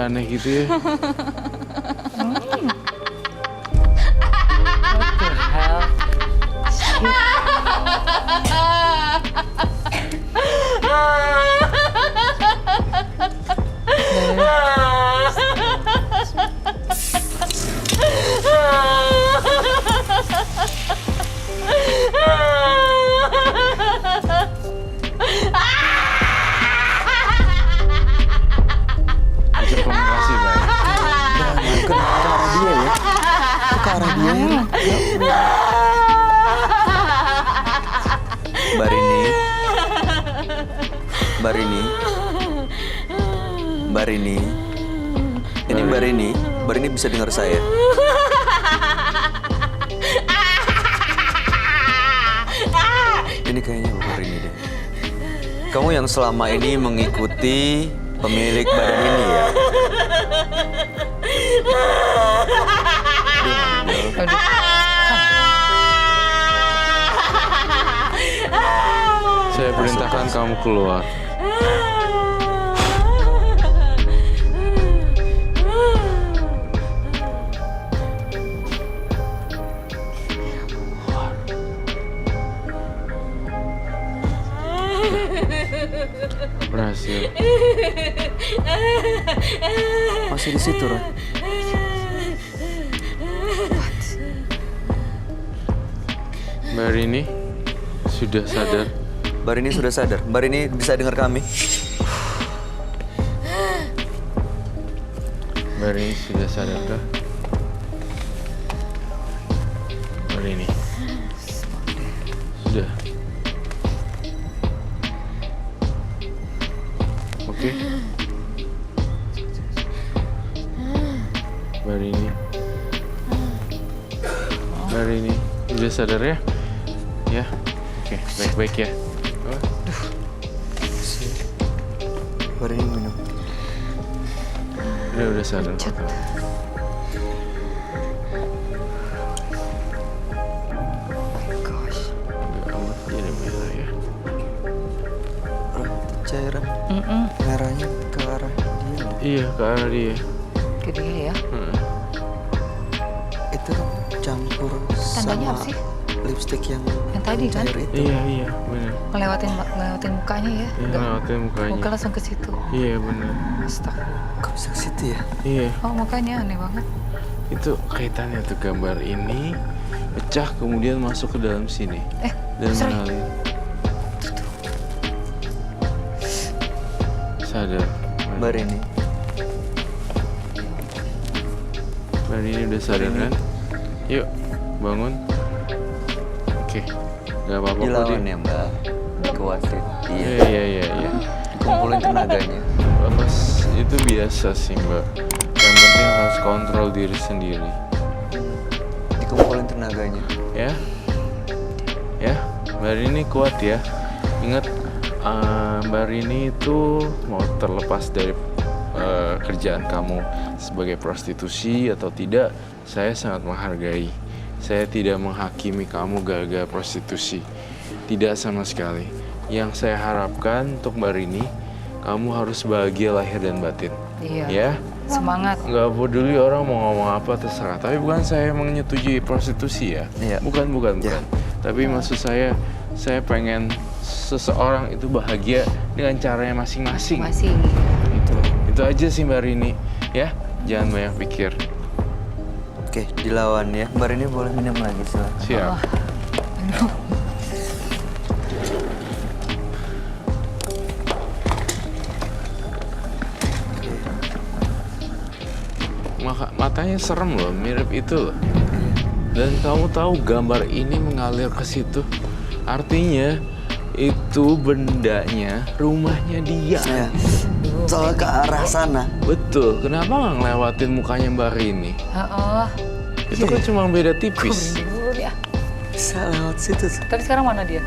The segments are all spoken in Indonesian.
aneh gitu ya. What the hell? Ajak komunikasi baik. Ke arah dia ya. Ke arah dia ya. Barini. Barini. Barini. Ini Barini. Barini bisa dengar saya. Ini kayaknya Barini deh. Kamu yang selama ini mengikuti pemilik badan ini ya? Aduh. Saya perintahkan kamu keluar. Berhasil. Masih di situ, Ron. Mbak Rini sudah sadar. Barini sudah sadar. Barini bisa dengar kami. Mbak Rini sudah sadarkah? Mbak Rini sudah. Oke. Mbak Rini. Mbak Rini udah sadar ya? Ya. Oke, baik-baik ya. Barini minum. Udah sadar kok kamu. Gosh. Udah amat jadi merah ya. Ron, cairan merahnya ke arah dia. Iya, ke arah dia. Ke dia ya. Itu campur Tandanya sama apa sih? lipstick yang tadi kan? cair itu. Iya, benar. Ngelewatin mukanya ya. Iya, ngelewatin mukanya. Muka langsung ke situ. Iya, benar. Astagfirullah. Kok bisa ke situ ya? Iya. Oh, makanya aneh banget. Itu kaitannya tuh gambar ini pecah kemudian masuk ke dalam sini dan sorry. mengalir. Sadar. Barini. Mbak Rini udah sadar kan? Yuk, bangun. Oke, nggak apa-apa kok Dilawan dia. ya, Mbak. Dikuatin. Iya. Iya. Dikumpulin tenaganya. Mas, itu biasa sih Mbak. Yang penting harus kontrol diri sendiri. Dikumpulin tenaganya. Ya, Mbak Rini kuat ya. Ingat, Mbak Rini itu mau terlepas dari kerjaan kamu sebagai prostitusi atau tidak, saya sangat menghargai. Saya tidak menghakimi kamu gara-gara prostitusi. Tidak sama sekali. Yang saya harapkan untuk Mbak Rini, kamu harus bahagia lahir dan batin. Iya. Ya? Semangat. Nggak peduli orang mau ngomong apa terserah. Tapi bukan saya menyetujui prostitusi ya. Iya. Bukan. Iya. Tapi maksud saya pengen seseorang itu bahagia dengan caranya masing-masing. Masih. Itu aja sih Mbak Rini. Ya, jangan banyak pikir. Oke, dilawan ya. Mbak Rini boleh minum lagi silakan. Siap. Matanya serem loh, mirip itu loh. Dan kamu tahu gambar ini mengalir ke situ. Artinya itu bendanya rumahnya dia. Ya. Soal ke arah sana. Betul. Kenapa nggak ngelewatin mukanya Mbak Rini? Itu kan cuma beda tipis. Dulu ya. Bisa lewat situ tuh. Tapi sekarang mana dia?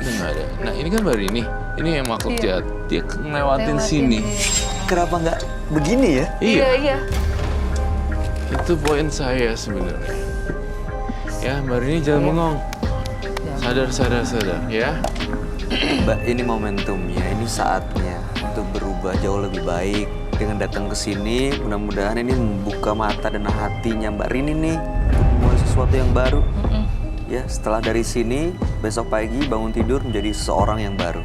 Udah nggak ada. Nah ini kan Mbak Rini. Ini yang makhluk Iya. jahat. Dia ngelewatin sini. Kenapa nggak begini ya? Iya. Itu poin saya sebenarnya. Ya Mbak Rini jangan bengong. Sadar ya. Mbak, ini momentumnya, ini saatnya untuk berubah jauh lebih baik. dengan datang ke sini, mudah-mudahan ini membuka mata dan hatinya Mbak Rini nih untuk memulai sesuatu yang baru. Ya, setelah dari sini, besok pagi bangun tidur menjadi seorang yang baru.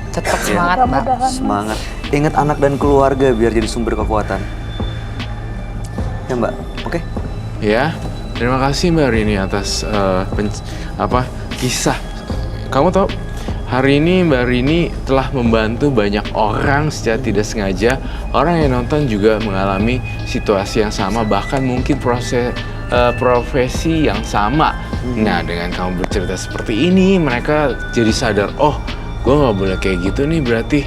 Tetap semangat, Mbak. Semangat. Ingat anak dan keluarga biar jadi sumber kekuatan. Ya Mbak, oke? Ya, terima kasih Mbak Rini atas kisah. Kamu tahu, hari ini Mbak Rini telah membantu banyak orang secara tidak sengaja. Orang yang nonton juga mengalami situasi yang sama, bahkan mungkin profesi yang sama. Nah, dengan kamu bercerita seperti ini, mereka jadi sadar, oh, gue nggak boleh kayak gitu nih, berarti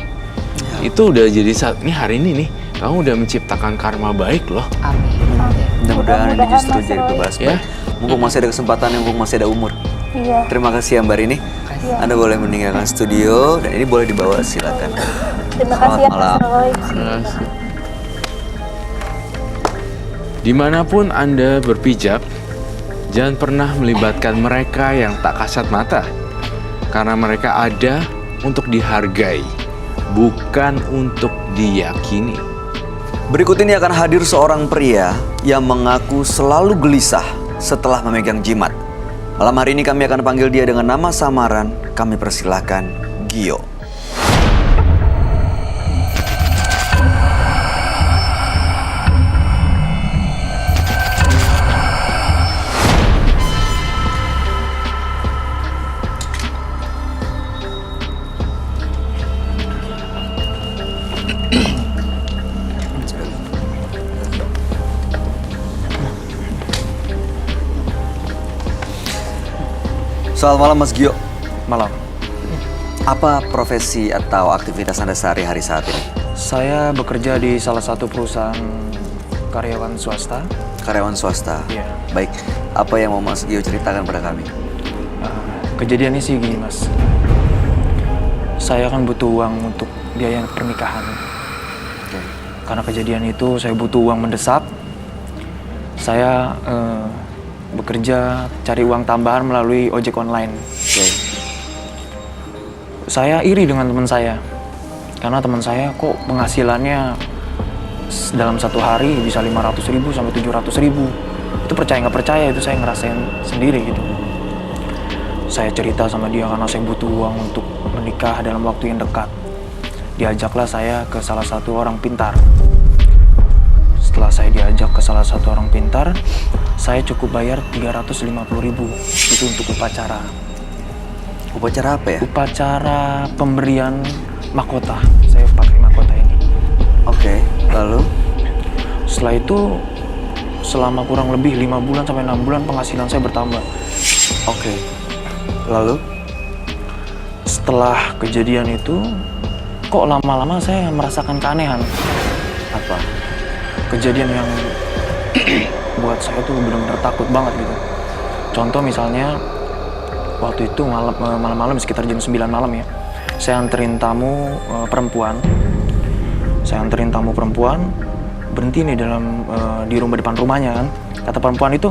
itu udah jadi saat ini hari ini nih, kamu udah menciptakan karma baik loh. Amin. Mudah-mudahan ini justru jadi kebahas Ya. baik. Mumpung masih ada kesempatan, mumpung masih ada umur. Iya. Terima kasih ya Mbak Rini. Anda boleh meninggalkan studio dan ini boleh dibawa, silakan. Terima Selamat kasih ya malam. Mas Roy. Terima kasih. Dimanapun Anda berpijak, jangan pernah melibatkan mereka yang tak kasat mata. Karena mereka ada untuk dihargai, bukan untuk diyakini. Berikut ini akan hadir seorang pria yang mengaku selalu gelisah setelah memegang jimat. Malam hari ini kami akan panggil dia dengan nama samaran. Kami persilahkan Gio. Selamat malam Mas Gio. Malam. Apa profesi atau aktivitas Anda sehari-hari saat ini? Saya bekerja di salah satu perusahaan karyawan swasta. Karyawan swasta. Iya. Baik, apa yang mau Mas Gio ceritakan pada kami? Kejadiannya sih gini mas, saya kan butuh uang untuk biaya pernikahan. Oke. Karena kejadian itu saya butuh uang mendesak. Saya bekerja cari uang tambahan melalui ojek online. Oke. Saya iri dengan teman saya, karena teman saya kok penghasilannya dalam satu hari bisa 500.000 sampai 700.000. Itu percaya nggak percaya, itu saya ngerasain sendiri gitu. Saya cerita sama dia karena saya butuh uang untuk menikah dalam waktu yang dekat. Diajaklah saya ke salah satu orang pintar. Setelah saya diajak ke salah satu orang pintar, saya cukup bayar 350.000. Itu untuk upacara. Upacara apa ya? Upacara pemberian mahkota. Saya pakai mahkota ini. Oke, lalu? Setelah itu, selama kurang lebih 5 bulan sampai 6 bulan penghasilan saya bertambah. Oke. Lalu? Setelah kejadian itu, kok lama-lama saya merasakan keanehan. Apa? Kejadian yang buat saya tuh benar-benar takut banget gitu. Contoh misalnya, waktu itu malam-malam sekitar jam 9 malam ya, saya anterin tamu perempuan. Saya anterin tamu perempuan, berhenti nih di rumah depan rumahnya kan. Kata perempuan itu,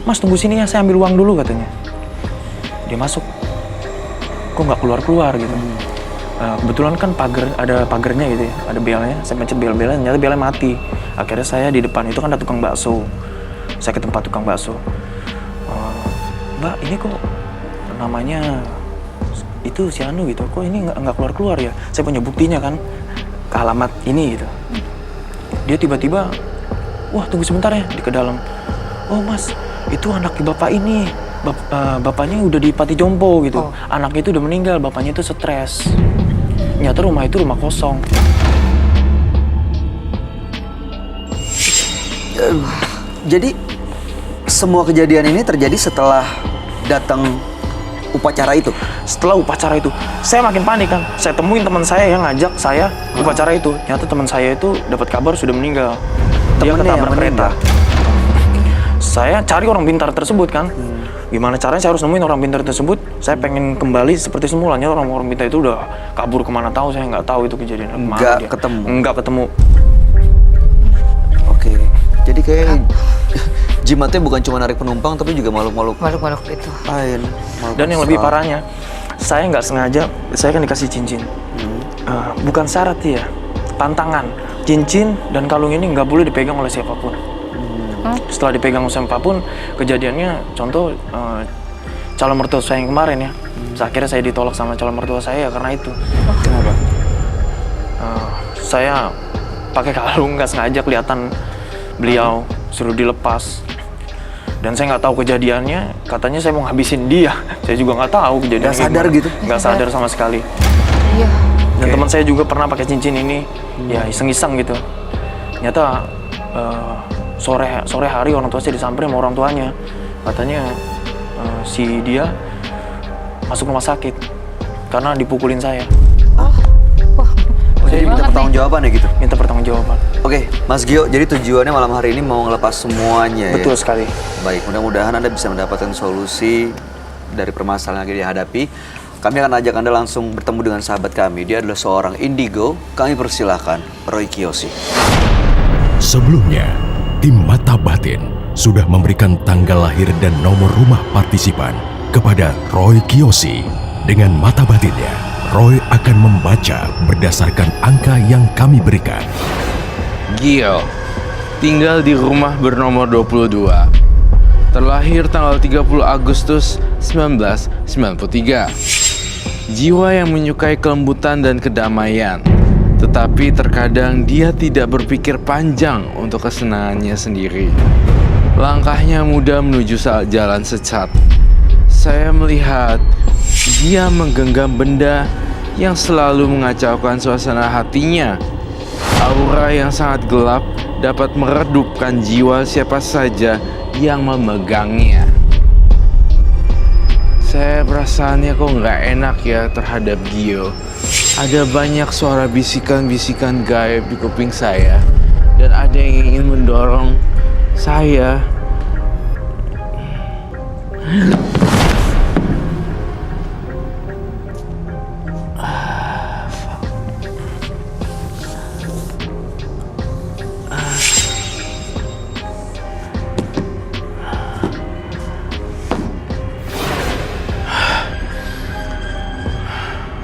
"Mas tunggu sini ya, saya ambil uang dulu," katanya. Dia masuk, kok nggak keluar-keluar gitu. Kebetulan kan ada pagernya gitu ya, ada belnya. Saya pencet bel-belnya, ternyata belnya mati. Akhirnya saya di depan itu kan ada tukang bakso. Saya ke tempat tukang bakso. "Mbak, ini kok namanya itu si Anu gitu, kok ini nggak keluar-keluar ya? Saya punya buktinya kan, ke alamat ini gitu." Dia tiba-tiba, "Wah tunggu sebentar ya," di ke dalam. "Oh mas, itu anak bapak ini. Bapaknya udah di Pati Jompo gitu. Anaknya itu udah meninggal, bapaknya itu stres. Nyata rumah itu rumah kosong." Jadi semua kejadian ini terjadi setelah datang upacara itu? Setelah upacara itu, saya makin panik kan. Saya temuin teman saya yang ngajak saya upacara itu. Nyata teman saya itu dapat kabar sudah meninggal. Dia Temennya ketabrak yang kereta. meninggal? Saya cari orang pintar tersebut kan. Gimana caranya saya harus nemuin orang pintar tersebut. Saya pengen kembali seperti semula. Nyata orang pintar itu udah kabur kemana tahu. Saya nggak tahu itu kejadian kemana. Nggak dia. ketemu? Nggak ketemu. Oke. Jadi kayak jimatnya bukan cuma narik penumpang tapi juga makhluk-makhluk Makhluk-makhluk itu. lain. Dan yang lebih parahnya, saya nggak sengaja, saya kan dikasih cincin. Bukan syarat ya, pantangan. cincin dan kalung ini nggak boleh dipegang oleh siapapun. Setelah dipegang oleh siapapun, kejadiannya contoh calon mertua saya yang kemarin ya. Akhirnya saya ditolak sama calon mertua saya karena itu. Kenapa? Saya pakai kalung nggak sengaja kelihatan beliau suruh dilepas. Dan saya nggak tahu kejadiannya, katanya saya mau ngabisin dia. Saya juga nggak tahu kejadiannya. Nggak sadar gimana. gitu? Nggak sadar sama sekali. Iya. Dan teman saya juga pernah pakai cincin ini, ya iseng-iseng gitu. Ternyata sore hari orang tua saya disamperin sama orang tuanya. Katanya si dia masuk rumah sakit karena dipukulin saya. Jadi minta pertanggungjawaban ya gitu? Minta pertanggungjawaban. Oke, Mas Gio, jadi tujuannya malam hari ini mau ngelepas semuanya ya? Betul sekali. Baik, mudah-mudahan Anda bisa mendapatkan solusi dari permasalahan yang dihadapi. Kami akan ajak Anda langsung bertemu dengan sahabat kami. Dia adalah seorang indigo. Kami persilahkan Roy Kiyoshi. Sebelumnya, tim Mata Batin sudah memberikan tanggal lahir dan nomor rumah partisipan kepada Roy Kiyoshi. Dengan mata batinnya, Roy akan membaca berdasarkan angka yang kami berikan. Gio, tinggal di rumah bernomor 22. Terlahir tanggal 30 Agustus 1993. Jiwa yang menyukai kelembutan dan kedamaian. Tetapi terkadang dia tidak berpikir panjang untuk kesenangannya sendiri. Langkahnya mudah menuju jalan sesat. Saya melihat dia menggenggam benda yang selalu mengacaukan suasana hatinya. Aura yang sangat gelap dapat meredupkan jiwa siapa saja yang memegangnya. Saya perasaannya kok nggak enak ya terhadap Gio. Ada banyak suara bisikan-bisikan gaib di kuping saya. Dan ada yang ingin mendorong saya.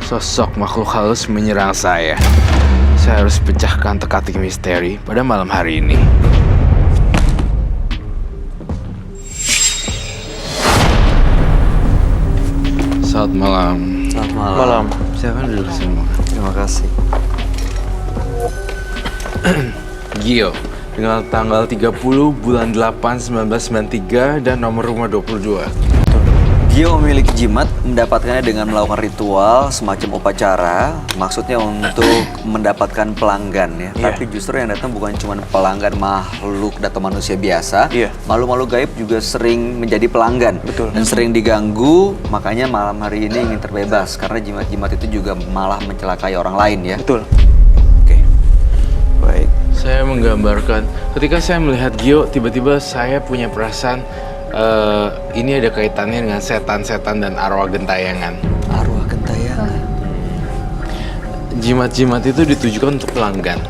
Sosok makhluk halus menyerang saya. Saya harus pecahkan teka-teki misteri pada malam hari ini. Selamat malam. Selamat malam. Malam. Silakan duduk semua. Terima kasih. Gio, dengan tanggal 30 bulan 8 1993 dan nomor rumah 22. Gio memiliki jimat, mendapatkannya dengan melakukan ritual semacam upacara, maksudnya untuk mendapatkan pelanggan ya. Iya. Tapi justru yang datang bukan cuma pelanggan makhluk atau manusia biasa, Iya. makhluk-makhluk gaib juga sering menjadi pelanggan. Betul. Dan sering diganggu, makanya malam hari ini ingin terbebas karena jimat-jimat itu juga malah mencelakai orang lain ya. Betul. Oke, baik. Saya menggambarkan, ketika saya melihat Gio, tiba-tiba saya punya perasaan ini ada kaitannya dengan setan-setan dan arwah gentayangan. Arwah gentayangan. Jimat-jimat itu ditujukan untuk pelanggan.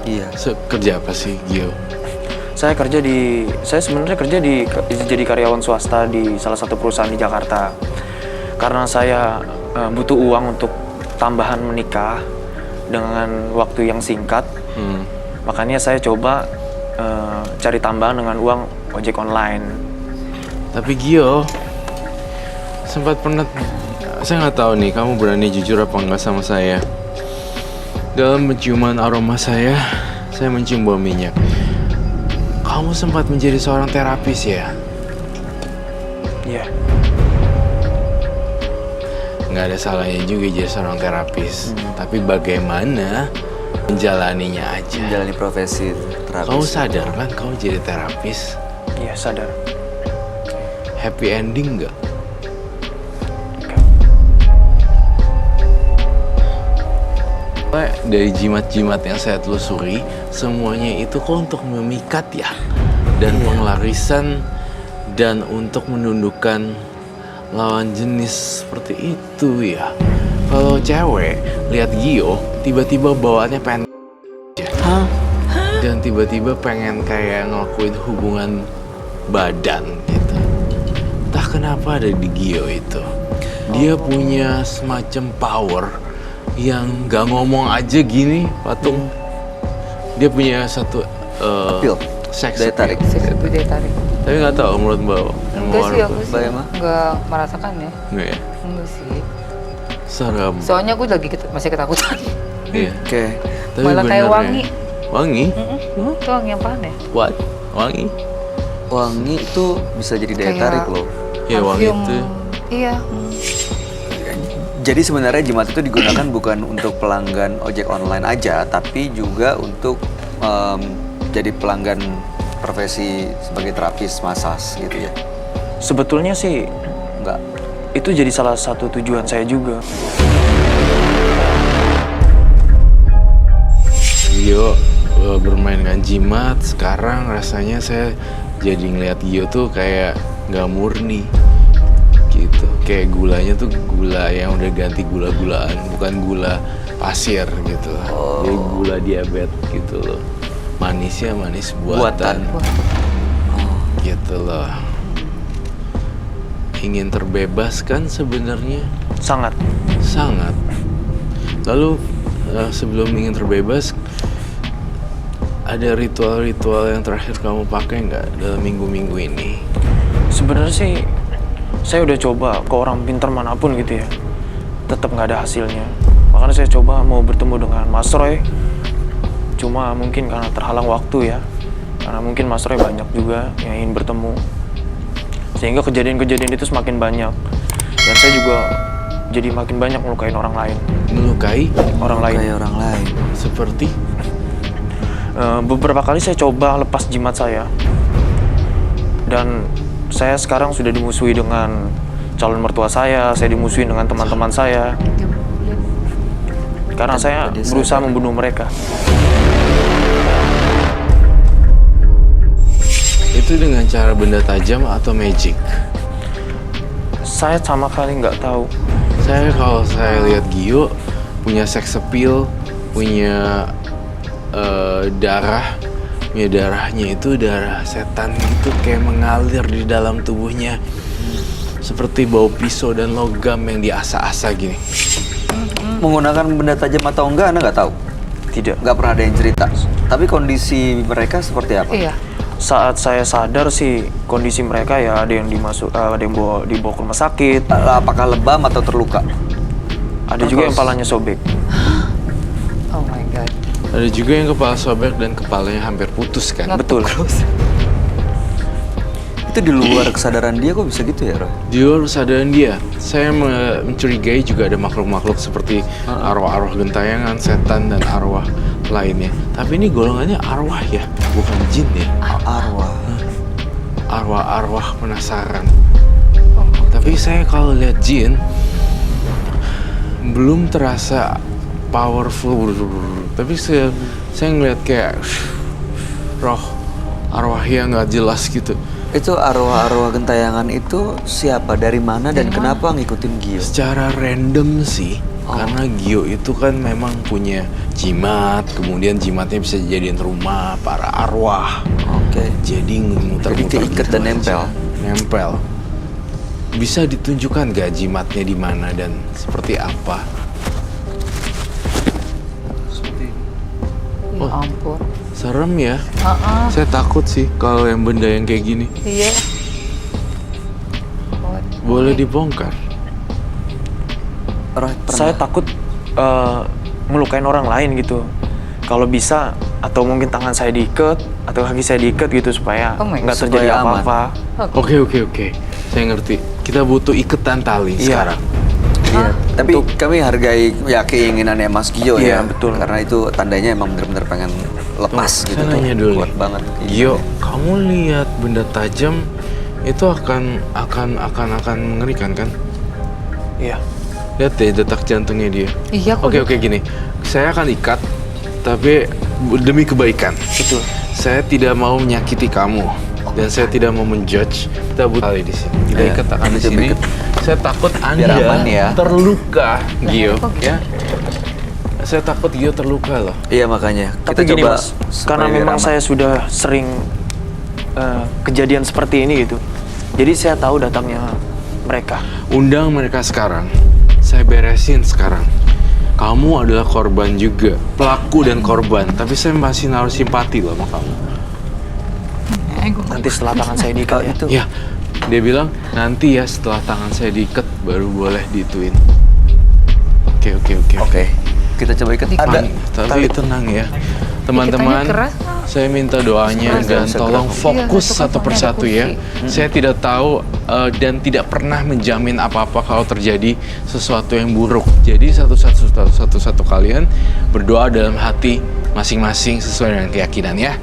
Iya. Kerja apa sih Gio? Saya sebenarnya kerja jadi karyawan swasta di salah satu perusahaan di Jakarta. Karena saya butuh uang untuk tambahan menikah dengan waktu yang singkat. Makanya saya coba cari tambahan dengan uang ojek online. Tapi Gio, sempat pernah, saya nggak tahu nih, kamu berani jujur apa nggak sama saya. Dalam penciuman aroma saya mencium bau minyak. Kamu sempat menjadi seorang terapis ya? Iya. Nggak ada salahnya juga jadi seorang terapis. Tapi bagaimana menjalaninya aja. Menjalani profesi terapis. Kamu sadar kan kamu jadi terapis? Iya, sadar. Happy ending nggak? Dari jimat-jimat yang saya telusuri, semuanya itu kok untuk memikat ya, dan penglarisan dan untuk menundukkan lawan jenis seperti itu ya. Kalau cewek lihat Gio, tiba-tiba bawaannya pengen dan tiba-tiba pengen kayak ngelakuin hubungan badan gitu. Entah kenapa ada di Gio itu. Dia punya semacam power yang gak ngomong aja gini, patung. Dia punya satu Appeal. seks Daya tarik. appeal. Seks itu dia tarik. Tapi nggak tahu menurut Mbak. Enggak sih, aku sih Mbak Emma? nggak merasakan ya. Nggak ya? Enggak sih. Serem. Soalnya aku lagi masih ketakutan. Iya. Oke. Tapi Malah kayak bener wangi. ya. Wangi? Itu wangi apaan ya? What? Wangi? Wangi itu bisa jadi daya Kayak tarik loh. Ya wangi Parfum. itu. Iya. Jadi sebenarnya jimat itu digunakan bukan untuk pelanggan ojek online aja, tapi juga untuk jadi pelanggan profesi sebagai terapis massage gitu ya. Sebetulnya sih Enggak. itu jadi salah satu tujuan saya juga. Gio bermain dengan jimat, sekarang rasanya saya jadi ngeliat Gio tuh kayak nggak murni gitu. Kayak gulanya tuh gula yang udah ganti gula-gulaan, bukan gula pasir gitu. Jadi gula diabetes gitu loh. Manisnya manis buatan. Gitu loh. Ingin terbebas kan sebenarnya? Sangat. Sangat. Lalu sebelum ingin terbebas, ada ritual-ritual yang terakhir kamu pakai nggak dalam minggu-minggu ini? Sebenarnya sih saya udah coba ke orang pintar manapun gitu ya, tetap nggak ada hasilnya. Makanya saya coba mau bertemu dengan Mas Roy, cuma mungkin karena terhalang waktu ya, karena mungkin Mas Roy banyak juga yang ingin bertemu, sehingga kejadian-kejadian itu semakin banyak, dan saya juga jadi makin banyak melukain orang lain. Melukai? Orang lain. Kayak orang lain. Seperti? Beberapa kali saya coba lepas jimat saya, dan saya sekarang sudah dimusuhi dengan calon mertua saya dimusuhi dengan teman-teman saya, karena saya berusaha membunuh mereka. Itu dengan cara benda tajam atau magic? Saya sama kali nggak tahu. Kalau saya lihat Gio punya sex appeal, punya darah, punya darahnya itu darah setan gitu, kayak mengalir di dalam tubuhnya seperti bau pisau dan logam yang diasah-asah gini. Menggunakan benda tajam atau enggak, Anda nggak tahu? Tidak. Nggak pernah ada yang cerita. Tapi kondisi mereka seperti apa? Iya. Saat saya sadar sih kondisi mereka ya ada yang ada yang dibawa ke rumah sakit, Apakah lebam atau terluka? ada juga yang palanya sobek. Oh my god. Ada juga yang kepala sobek dan kepalanya hampir putus kan? Betul. Itu di luar kesadaran dia kok bisa gitu ya, Roy? Di luar kesadaran dia, saya mencurigai juga ada makhluk-makhluk seperti arwah-arwah gentayangan, setan, dan arwah lainnya. Tapi ini golongannya arwah ya, bukan jin ya. Arwah. Arwah-arwah penasaran. Tapi saya kalau lihat jin, belum terasa powerful. Tapi saya ngeliat kayak roh arwah yang nggak jelas gitu. Itu arwah-arwah gentayangan itu siapa, dari mana, dan kenapa ngikutin Gio? Secara random sih, karena Gio itu kan memang punya jimat, kemudian jimatnya bisa dijadiin rumah para arwah. Oke. Jadi muter-muter. Jadi keikat dan nempel. Nempel. Bisa ditunjukkan gak jimatnya di mana dan seperti apa? Ya ampun. Serem ya. Heeh. Saya takut sih kalau yang benda yang kayak gini. Iya. Boleh dibongkar. Roy, Saya takut melukain orang lain gitu. Kalau bisa, atau mungkin tangan saya diikat atau kaki saya diikat gitu supaya Oh my God. nggak terjadi Supaya aman. apa-apa. Oke. Saya ngerti. Kita butuh iketan tali Iya. sekarang. Iya. Tapi kami hargai ya keinginannya Mas Gio ya. Iya, betul. Karena itu tandanya emang bener-bener pengen lepas gitu. Saya nanya tuh. dulu Kuat nih. banget. Gio, kamu lihat benda tajam itu akan mengerikan kan? Iya. Lihat deh detak jantungnya dia. Iya kok. Oke gini. Saya akan ikat, tapi demi kebaikan. Betul. Saya tidak mau menyakiti kamu dan saya tidak mau menjudge. Kita butuh kali di sini. Kita Iya, ikat tangan di kita sini. ikat. Saya takut Anda aman ya. terluka, Gio. kok gitu? Ya. Saya takut Gio terluka loh. Iya makanya. Tapi Kita gini coba Mas, supaya karena biar memang aman. saya sudah sering kejadian seperti ini gitu. Jadi saya tahu datangnya mereka. Undang mereka sekarang. Saya beresin sekarang. Kamu adalah korban juga, pelaku dan korban. Tapi saya masih naruh simpati loh sama kamu. Nanti setelah tangan saya diikat ya. Itu. Ya, dia bilang nanti ya setelah tangan saya diikat baru boleh diituin. Oke. Oke, kita coba ikat. Ada. Tapi tenang ya, teman-teman. Ikatannya keras. Saya minta doanya Keras, dan bisa tolong keras. fokus Iya, itu kan satu soalnya persatu ada ya. kursi. Saya tidak tahu dan tidak pernah menjamin apa-apa kalau terjadi sesuatu yang buruk. Jadi satu kalian berdoa dalam hati masing-masing sesuai dengan keyakinan ya.